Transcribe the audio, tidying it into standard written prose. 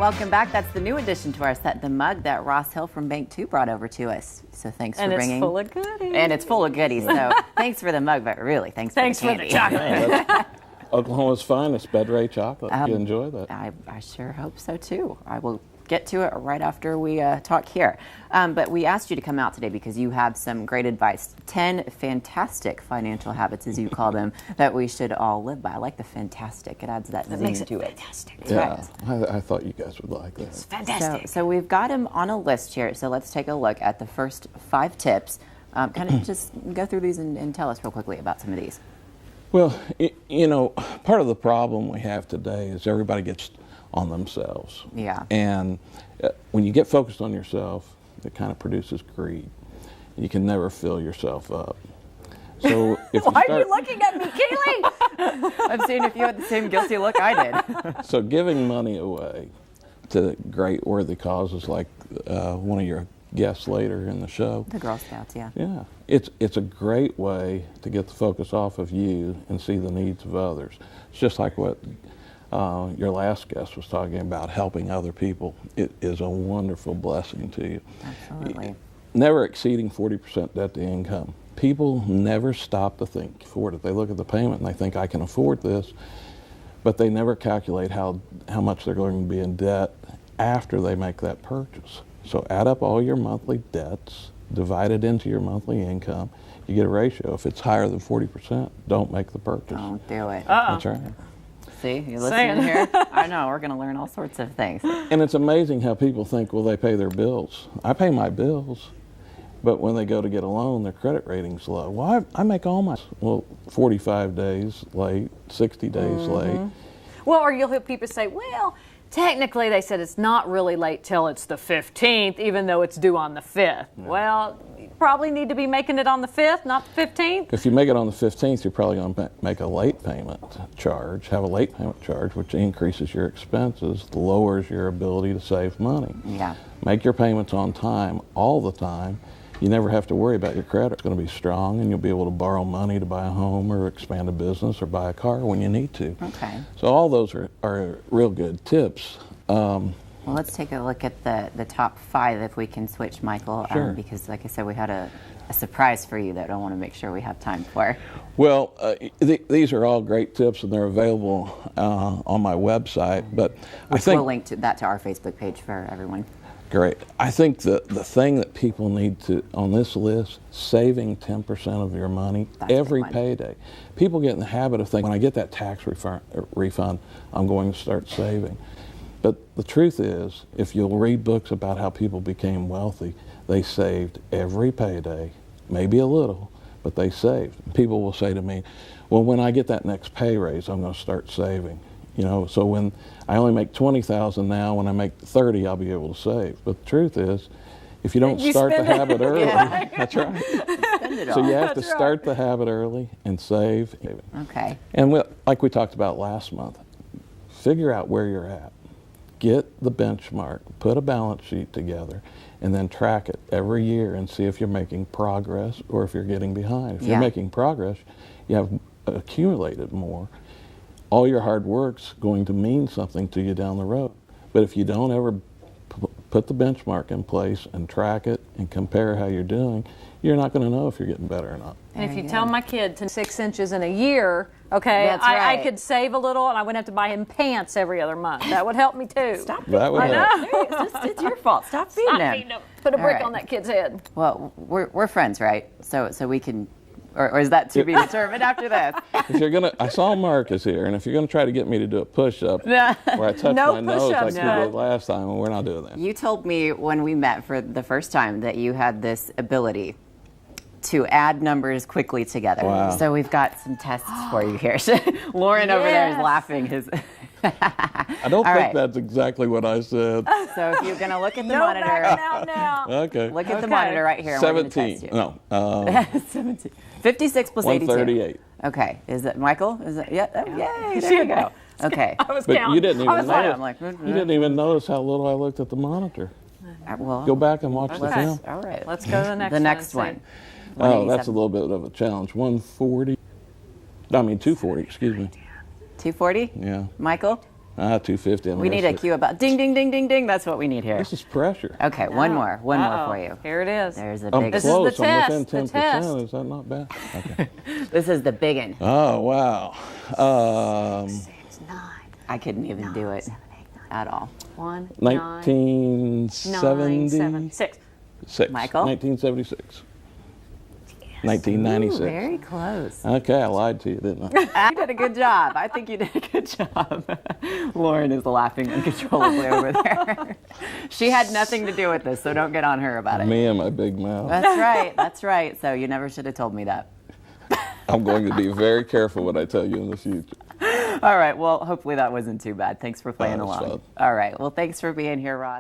Welcome back. That's the new addition to our set, the mug that Ross Hill from Bank 2 brought over to us. So thanks for bringing. And it's full of goodies. And it's full of goodies. So thanks for the mug, but really, thanks for the chocolate. Oklahoma's finest, Bedray chocolate. You enjoy that? I sure hope so, too. I will get to it right after we talk here. But we asked you to come out today because you have some great advice. 10 fantastic financial habits, as you call them, that we should all live by. I like the fantastic. It adds that zing to it. Fantastic. Yeah, I thought you guys would like that. It's fantastic. So we've got them on a list here. So let's take a look at the first 5 tips. Kind of just go through these and tell us real quickly about some of these. Well, you know, part of the problem we have today is everybody gets on themselves. Yeah. And when you get focused on yourself, it kind of produces greed. You can never fill yourself up. So if Why are you looking at me, Keely? I'm seeing if you had the same guilty look I did. So giving money away to great worthy causes like one of your guests later in the show. The Girl Scouts, yeah. Yeah. It's a great way to get the focus off of you and see the needs of others. It's just like what your last guest was talking about, helping other people. It is a wonderful blessing to you. Absolutely. Never exceeding 40% debt to income. People never stop to think, afford it. They look at the payment and they think, I can afford this, but they never calculate how much they're going to be in debt after they make that purchase. So add up all your monthly debts, divide it into your monthly income. You get a ratio. If it's higher than 40%, don't make the purchase. Don't do it. That's right. See, you listening here? I know, we're going to learn all sorts of things. And it's amazing how people think, well, they pay their bills. I pay my bills, but when they go to get a loan, their credit rating's low. Well, I make all my, 45 days late, 60 days late. Well, or you'll hear people say, well, technically they said it's not really late till it's the 15th, even though it's due on the 5th. No. Well, you probably need to be making it on the 5th, not the 15th. If you make it on the 15th, you're probably going to make a late payment charge, have a late payment charge, which increases your expenses, lowers your ability to save money. Yeah. Make your payments on time all the time. You never have to worry about your credit. It's going to be strong, and you'll be able to borrow money to buy a home or expand a business or buy a car when you need to. Okay. So all those are real good tips. Well, let's take a look at the top 5 if we can switch, Michael. Sure. Because, like I said, we had a surprise for you that I want to make sure we have time for. Well, these are all great tips, and they're available on my website. But I think we'll link that to our Facebook page for everyone. Great. I think the thing that people need to, on this list, saving 10% of your money every payday. People get in the habit of thinking, when I get that tax refund, I'm going to start saving. But the truth is, if you'll read books about how people became wealthy, they saved every payday, maybe a little, but they saved. People will say to me, well, when I get that next pay raise, I'm going to start saving. You know, so when I only make $20,000 now, when I make $30,000, I'll be able to save. But the truth is, if you don't start the habit early, that's right. So you have to start the habit early and save. Okay. And like we talked about last month, figure out where you're at. Get the benchmark, put a balance sheet together, and then track it every year and see if you're making progress or if you're getting behind. If you're making progress, you have accumulated more. All your hard work's going to mean something to you down the road. But if you don't ever put the benchmark in place and track it and compare how you're doing, you're not going to know if you're getting better or not. And if you tell my kid to 6 inches in a year, okay, I could save a little and I wouldn't have to buy him pants every other month. That would help me too. Stop it. That would help. It's your fault. Stop feeding him. Put a brick on that kid's head. Well, we're friends, right? So we can... Or is that to be determined after this? If you're gonna, I saw Marcus here, and if you're gonna try to get me to do a push-up where I touch my nose like you did last time, well, we're not doing that. You told me when we met for the first time that you had this ability to add numbers quickly together. Wow. So we've got some tests for you here. Lauren over there is laughing. I don't think that's exactly what I said. So if you're going to look at the monitor. Now. Okay. Look at the monitor right here. 17. No. 17. 56 plus 82. 138. Okay. Is it Michael? Is it? Yeah. Oh, yay. There you go. Okay. I was but counting. you didn't even notice. I'm like, you didn't even notice how little I looked at the monitor. Well, Go back and watch the film. All right. Let's go to the next one. The next one. Oh, that's a little bit of a challenge. 240, excuse me. 240? Yeah. Michael? 250. We need a cue about ding, ding, ding, ding, ding. That's what we need here. This is pressure. Okay, one more for you. Here it is. There's a I'm big. This is close. the I'm test, within the 10%. test. Is that not bad? Okay. This is the big one. Oh, wow. 6, 9. I couldn't even do it at all. 1, 9, 9, 7, 6. Michael? 1976. 1996. Ooh, very close. Okay, I lied to you, didn't I? You did a good job. I think you did a good job. Lauren is laughing uncontrollably over there. She had nothing to do with this, so don't get on her about it. Me and my big mouth. That's right. That's right. So you never should have told me that. I'm going to be very careful what I tell you in the future. All right. Well, hopefully that wasn't too bad. Thanks for playing That was along. fun. All right. Well, thanks for being here, Ross.